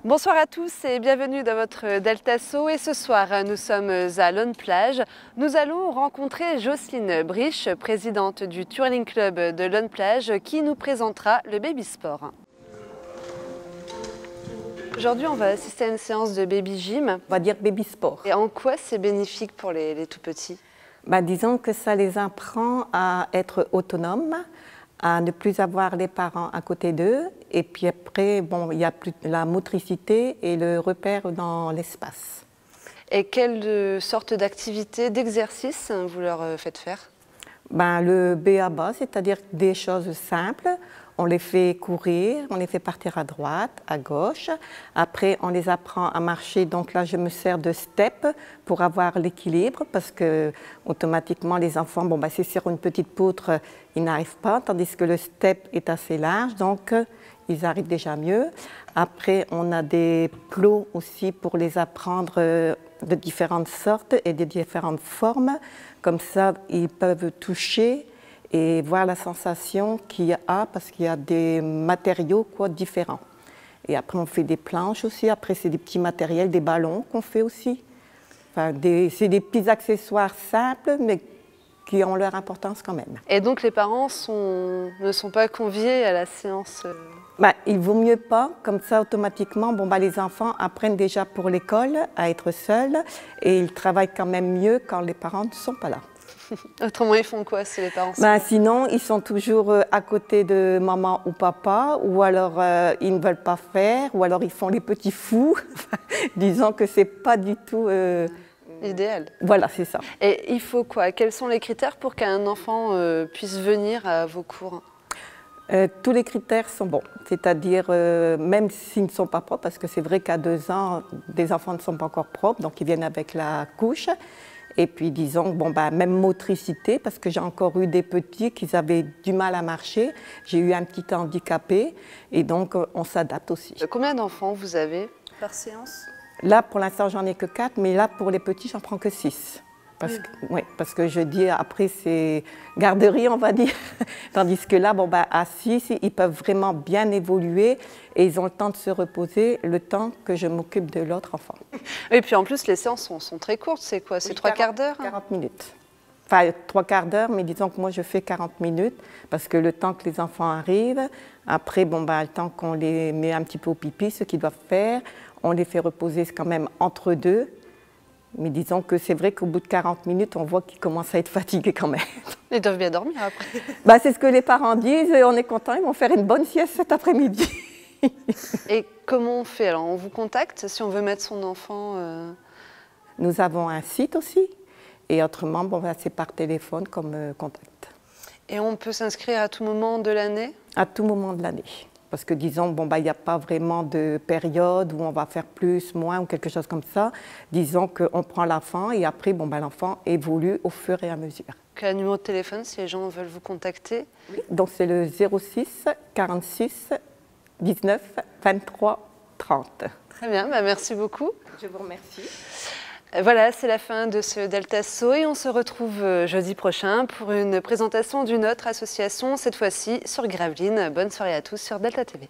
Bonsoir à tous et bienvenue dans votre Deltasso. Et ce soir, nous sommes à Laune-Plage. Nous allons rencontrer Jocelyne Briche, présidente du Twirling Club de Laune-Plage, qui nous présentera le baby sport. Aujourd'hui, on va assister à une séance de baby gym. On va dire baby sport. Et en quoi c'est bénéfique pour les tout petits? Disons que ça les apprend à être autonomes, à ne plus avoir les parents à côté d'eux. Et puis après, il y a plus la motricité et le repère dans l'espace. Et quelle sorte d'activité, d'exercice vous leur faites faire? Le B.A.-ba, c'est-à-dire des choses simples. On les fait courir, on les fait partir à droite, à gauche. Après, on les apprend à marcher. Donc là, je me sers de step pour avoir l'équilibre parce que automatiquement, les enfants, c'est sur une petite poutre, ils n'arrivent pas, tandis que le step est assez large, donc ils arrivent déjà mieux. Après, on a des plots aussi pour les apprendre de différentes sortes et de différentes formes. Comme ça, ils peuvent toucher et voir la sensation qu'il y a, parce qu'il y a des matériaux différents. Et après, on fait des planches aussi. Après, c'est des petits matériels, des ballons qu'on fait aussi. C'est des petits accessoires simples, mais qui ont leur importance quand même. Et donc, les parents ne sont pas conviés à la séance il vaut mieux pas, comme ça, automatiquement, les enfants apprennent déjà pour l'école à être seuls et ils travaillent quand même mieux quand les parents ne sont pas là. Autrement, ils font quoi si les parents sont Sinon, ils sont toujours à côté de maman ou papa, ou alors ils ne veulent pas faire, ou alors ils font les petits fous, disant que c'est pas du tout idéal. Voilà, c'est ça. Et il faut quoi? Quels sont les critères pour qu'un enfant puisse venir à vos cours? Tous les critères sont bons, c'est-à-dire même s'ils ne sont pas propres, parce que c'est vrai qu'à 2 ans, des enfants ne sont pas encore propres, donc ils viennent avec la couche. Et puis disons, même motricité, parce que j'ai encore eu des petits qui avaient du mal à marcher. J'ai eu un petit handicapé et donc on s'adapte aussi. Combien d'enfants vous avez par séance? Là, pour l'instant, j'en ai que 4, mais là, pour les petits, j'en prends que 6. Parce que je dis, après, c'est garderie, on va dire. Tandis que là, à 6, ils peuvent vraiment bien évoluer et ils ont le temps de se reposer, le temps que je m'occupe de l'autre enfant. Et puis en plus, les séances sont très courtes. C'est quoi? C'est 3 quarts d'heure? 40 minutes. Enfin, 3 quarts d'heure, mais disons que moi, je fais 40 minutes parce que le temps que les enfants arrivent, après, le temps qu'on les met un petit peu au pipi, ce qu'ils doivent faire, on les fait reposer quand même entre deux. Mais disons que c'est vrai qu'au bout de 40 minutes, on voit qu'ils commencent à être fatigués quand même. Ils doivent bien dormir après. C'est ce que les parents disent et on est content, ils vont faire une bonne sieste cet après-midi. Et comment on fait? Alors, on vous contacte si on veut mettre son enfant Nous avons un site aussi et autrement, c'est par téléphone comme contact. Et on peut s'inscrire à tout moment de l'année? À tout moment de l'année. Parce que disons, il n'y a pas vraiment de période où on va faire plus, moins ou quelque chose comme ça. Disons qu'on prend l'enfant et après, l'enfant évolue au fur et à mesure. Quel numéro de téléphone si les gens veulent vous contacter? Oui. Donc c'est le 06 46 19 23 30. Très bien, merci beaucoup. Je vous remercie. Voilà, c'est la fin de ce Deltasso et on se retrouve jeudi prochain pour une présentation d'une autre association, cette fois-ci sur Gravelines. Bonne soirée à tous sur Delta TV.